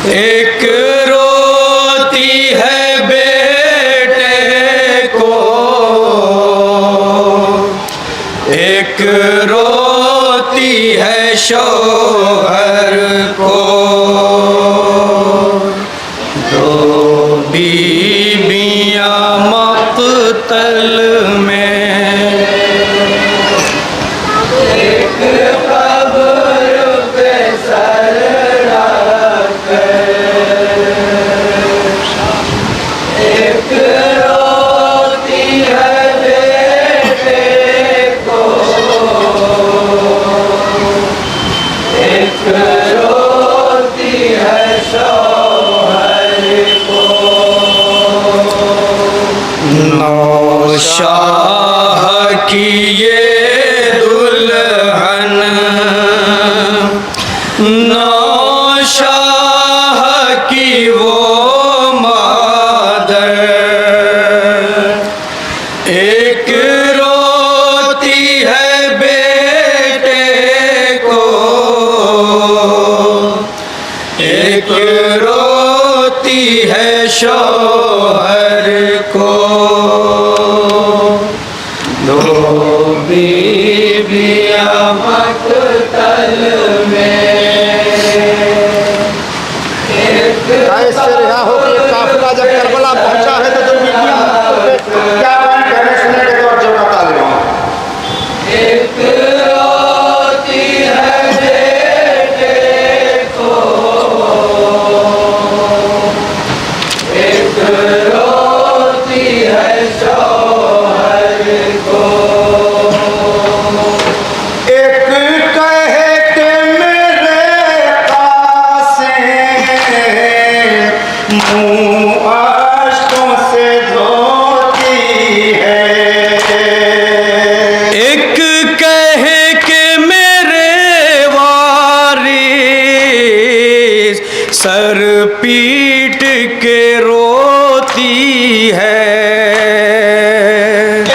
एक रोती है बेटे को, एक रोती है शौहर को, दो बीबियाँ मक़तल में, एक कब्र पे सर रख, एक रोती है बेटे को, एक रोती है शौहर को। नौशाह की ये दुल्हन, नौशाह की वो मादर, एक रोती है बेटे को, एक रोती है शौहर को, दो बीबियाँ मक़तल में, एक से रिहा होकर काफिला जब करबला पहुंचा है तो क्या कहने सुनेंगे तो और जवाब तालिबान। एक रोती है बेटे को, एक रोती है शौहर को, एक कहे के मेरे कासिम मुँह अश्कों से धोती है, एक कहे के मेरे वारिस सर पीट के रोती है,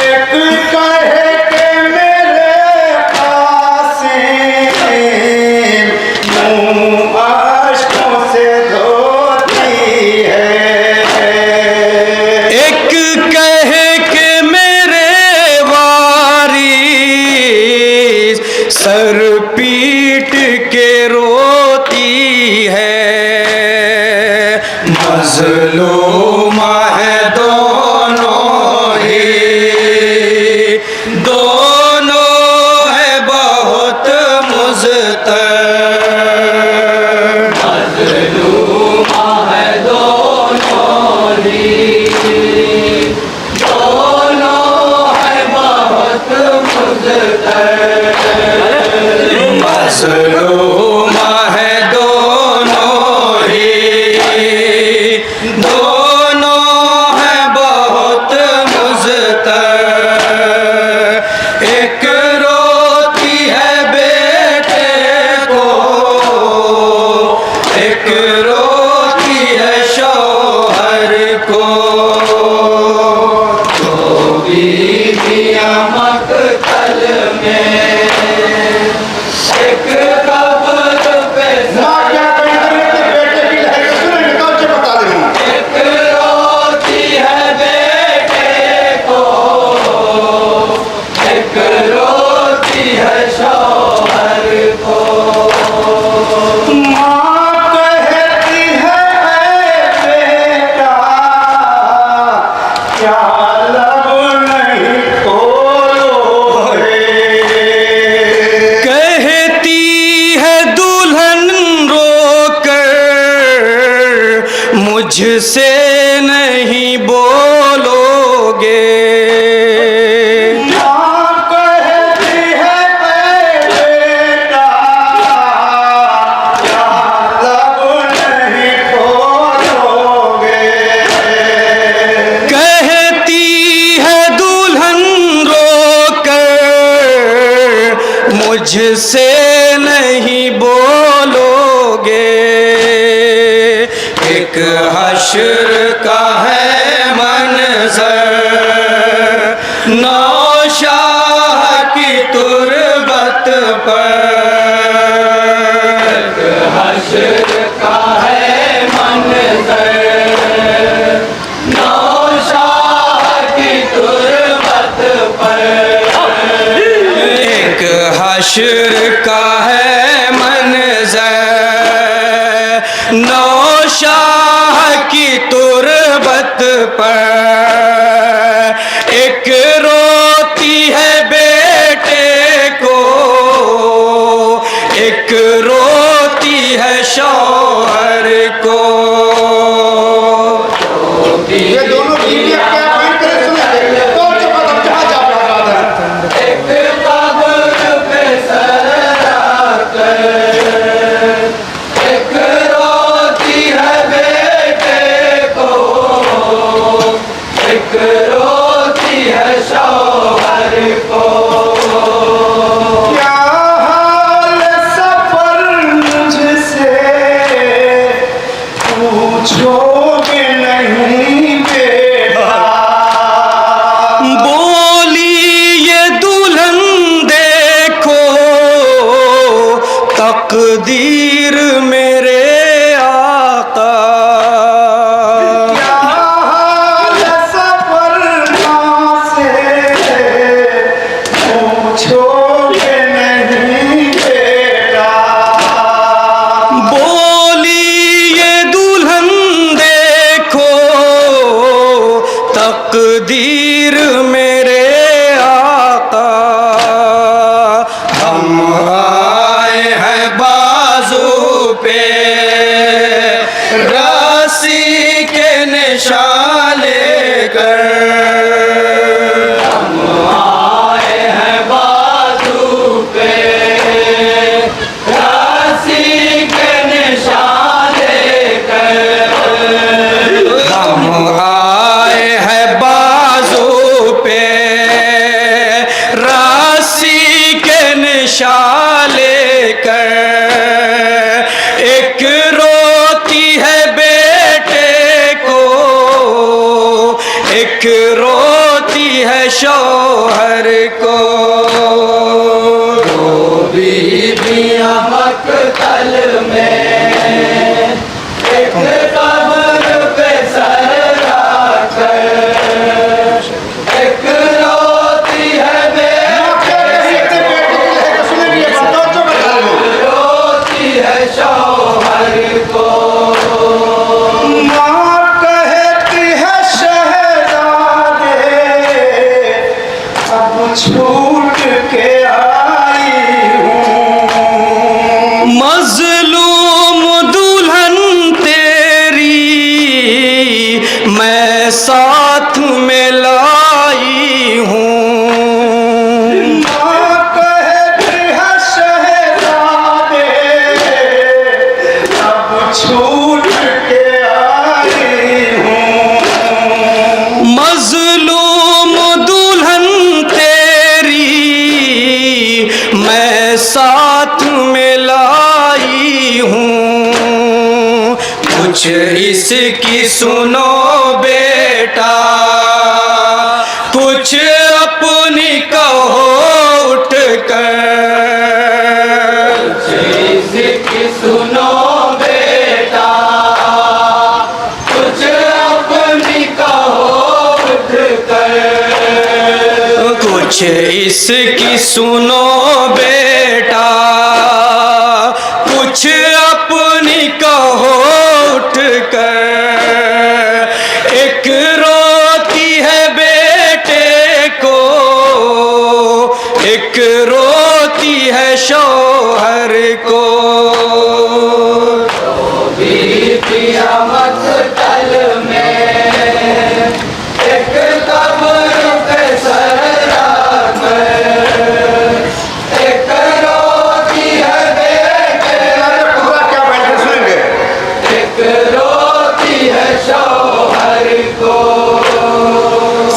एक कहे के मेरे कासिम मुँह अश्कों से धोती है, एक कहे के मेरे वारिस सर पीट के रोती है, मज़लूमा है दोनों ही, दोनों है बहुत मुज़तर, मज़लूमा है दोनों ही, दोनों है बहुत मुज़तर, मज़लूमा है दोनों ही, दोनों है बहुत मुज़तर, एक रोती है बेटे को, एक रोती है शौहर को, दो बीबियाँ मक़तल में, एक कब्र पे माँ क्या कहेंगे कि बेटे की लहर सुनेंगे तो और जवाब तालिबान। एक रोती है बेटे को, एक रोती है शौहर को, माँ कहती है ऐ बेटा क्या लब नहीं खोलोगे, कहती है दुल्हन रोकर मुझसे नहीं बोलोगे, माँ कहती है ऐ बेटा क्या लब नहीं खोलोगे, कहती है दुल्हन रोकर मुझसे नहीं बोलोगे, एक हश्र का है मंज़र नौशाह की तुरबत पर, एक हश्र का है नौशाह की तुरबत पर एक रोती है बेटे को, एक रोती है शौहर को। ये दोनों बीवियां क्या पॉइंट करे सुनेंगे तो चुप अब जहाँ जा रहा है। एक कब्र पे सर रखकर एक रोती है बेटे को, एक रोती है शौहर को। क्या हाल सफर मुझसे पूछोगे नहीं बेटा। बोली ये दुल्हन देखो तकदीर मेरे आका। क्या हाल सफर से पूछोगे नहीं बेटा। बोली ये दुल्हन देखो तकदीर मेरे आका। हम आए हैं बाजू पे रस्सी के निशान लेकर। हम आए हैं बाजू पे रस्सी के निशान लेकर। हम आए हैं बाजू पे रस्सी के निशान लेकर। एक रोती है बेटे को, एक रोती है शौहर को। दो बीवियां मक्तल में एक कब्र पे सर रखकर एक रोती है रोती है शौहर को। माँ कहती है शहजादे अब छूट के आई हूँ। मजलूम दुल्हन तेरी मैं साथ में लाई हूँ। माँ कहती है शहजादे अब छूट के आई हूँ। मजलूम दुल्हन तेरी मैं साथ में लाई हूँ। कुछ इसकी सुनो बेटा, कुछ अपनी कहो उठकर। कुछ इसकी सुनो बेटा, कुछ अपनी कहो उठकर। कुछ इसकी सुनो बेटा, कुछ अपनी कहो उठकर। एक रोती है बेटे को, एक रोती है शौहर को। बीवियां मक्तल में एक कब्र पे सर रखकर एक रोती है बेटे पूरा क्या बैठे सुनेंगे। एक रोती है शौहर को।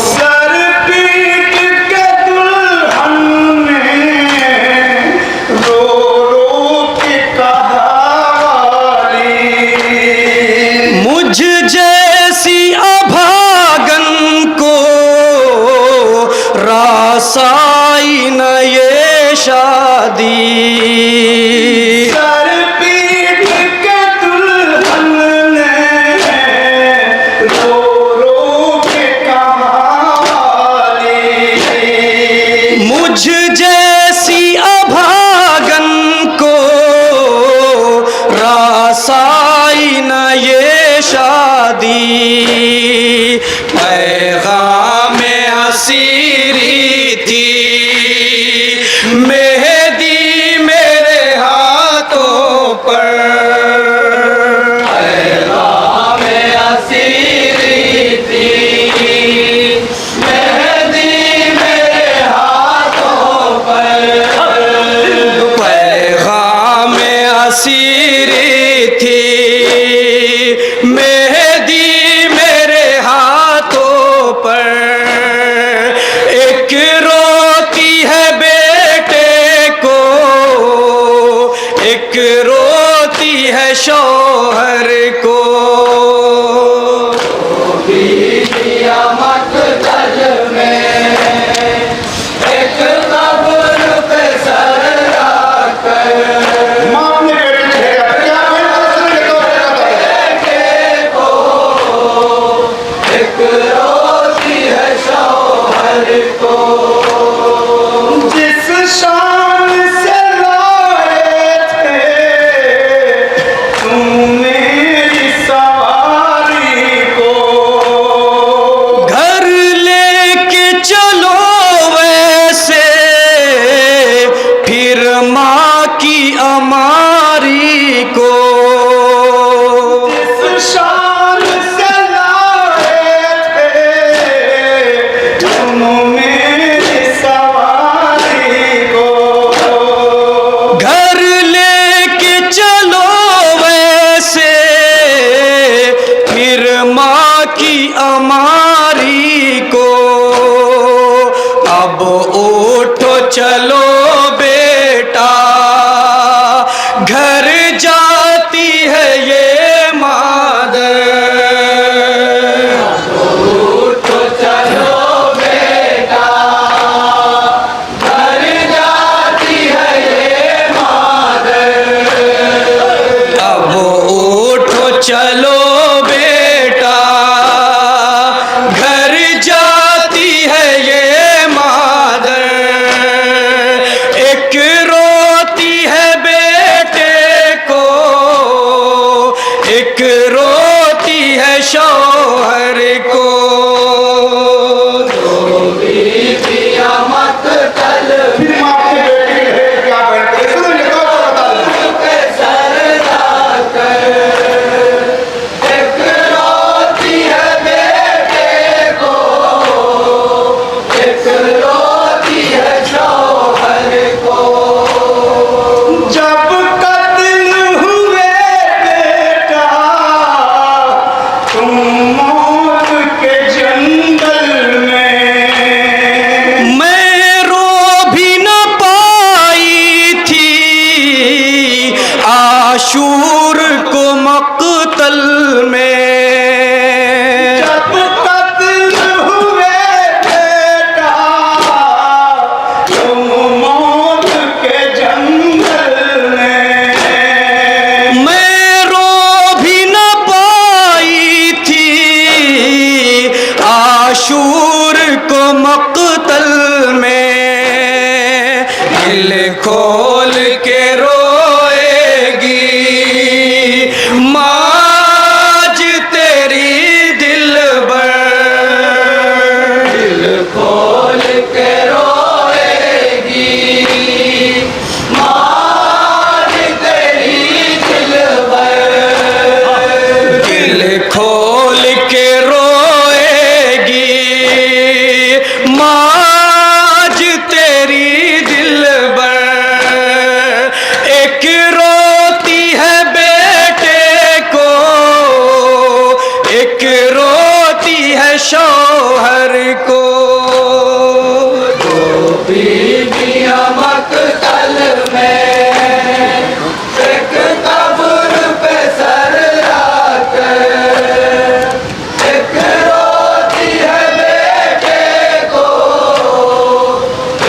सर पीट के दुल्हन ने रो रो के कहा वाली। न ये शादी, पैगाम हसीरी थी, मेहदी मेरे हाथों पर। पैगाम हसीरी थी, मेहंदी मेरे हाथों पर। पैगाम हसीरी थी, मेहदी मेरे हाथों पर। एक रोती है बेटे को, एक रोती है शौहर को। बीतिया मकतल में एक कब्र पे सर रखकर, माँ अपने बेटे क्या एक रोती है शौहर को। जिस शान से लाए थे तुम मेरी सवारी को, घर लेके चलो वैसे फिर माँ की अमारी को। जिस शान से लाए थे तुम मेरी सवारी को, घर लेके चलो वैसे फिर माँ की अमारी को। अब उठो चलो बेटा, घर जाती है ये मादर। उठो चलो बेटा, घर जाती है ये मादर। अब उठो चलो बेटा, घर जाती है ये मादर। एक रोती है बेटे को, एक रोती है शौहर को। बीतिया मकतल फिर माँ अपने बेटे के लिए क्या बनते हैं? सुनो ये तो बता दो। पे सर रखकर, एक रोती है बेटे को, एक रोती है शौहर को। जब कत्ल हुए बेटा तुम मौत के जंगल में, मैं रो भी न पाई थी आशूर को मक्तल में। जब कत्ल हुए बेटा तुम मौत के जंगल में, मैं रो भी न पाई थी आशूर को मक्तल में। दिल खोल के रोएगी माज तेरी दिलबर। दिल खोल के रोएगी माँ तेरी दिलबर। दिल खोल के रोएगी माज तेरी दिलबर। एक रोती है बेटे को, एक रोती है शौहर को। बीबिया मकतल में एक कब्र पे सर रखकर, एक रोती है बेटे को,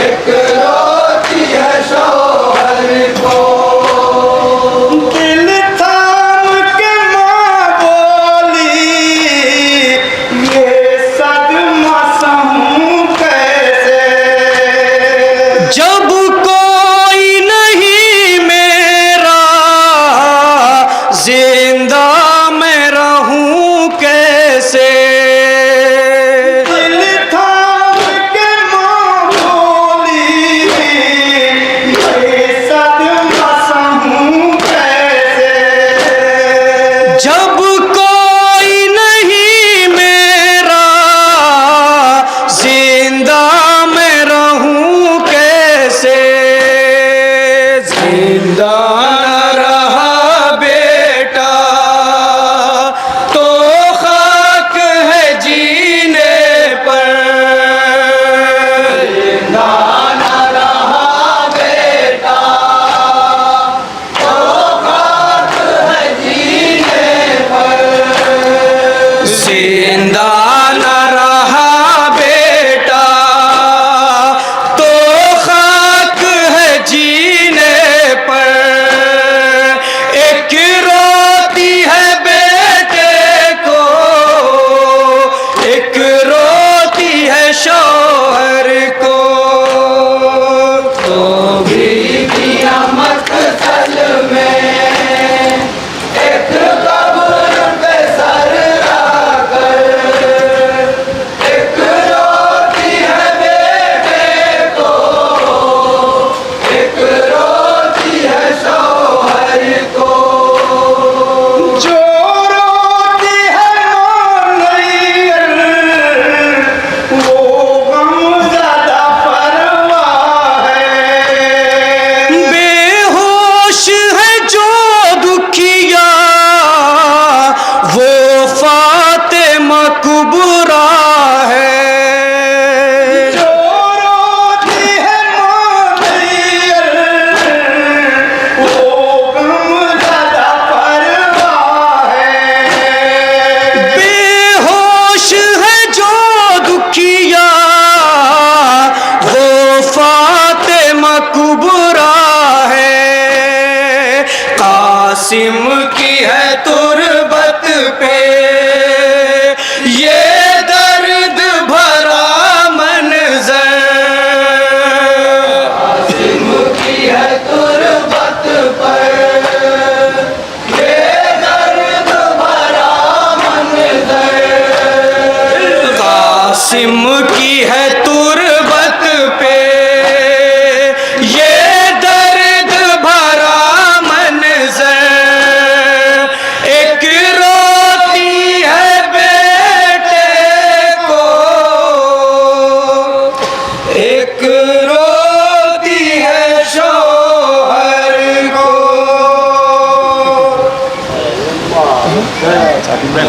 एक रोती है शौहर को। दिल थाम के माँ बोली ये सदमा सहूं कैसे, जब कोई नहीं मेरा जिंदा जब कोई नहीं मेरा जिंदा मैं रहूं कैसे, जिंदा न रहा बेटा तो खाक है जीने पर, जिंदा न रहा बेटा तो खाक है जीने पर, जिंदा न रहा बेटा तो खाक है जीने पर, एक रोती है बेटे को, एक रोती है शौहर को, तो बीवियां मकतल में एक कब्र पे सर रखकर, एक रोती है बेटे को, एक रोती है शौहर को, जो रोती है मोनैयर वो गम ज़्यादा परवाह है। बेहोश है जो दुखिया वो फातिमा कुबरा है, जो रोती है मोनैयर वो गम ज़्यादा परवाह है। बेहोश है जो दुखिया वो फातिमा कुबरा है, कासिम की है तुरबत पे ये दर्द भरा मंजर, कासिम की है तुरबत पर ये दर्द भरा मंजर, कासिम की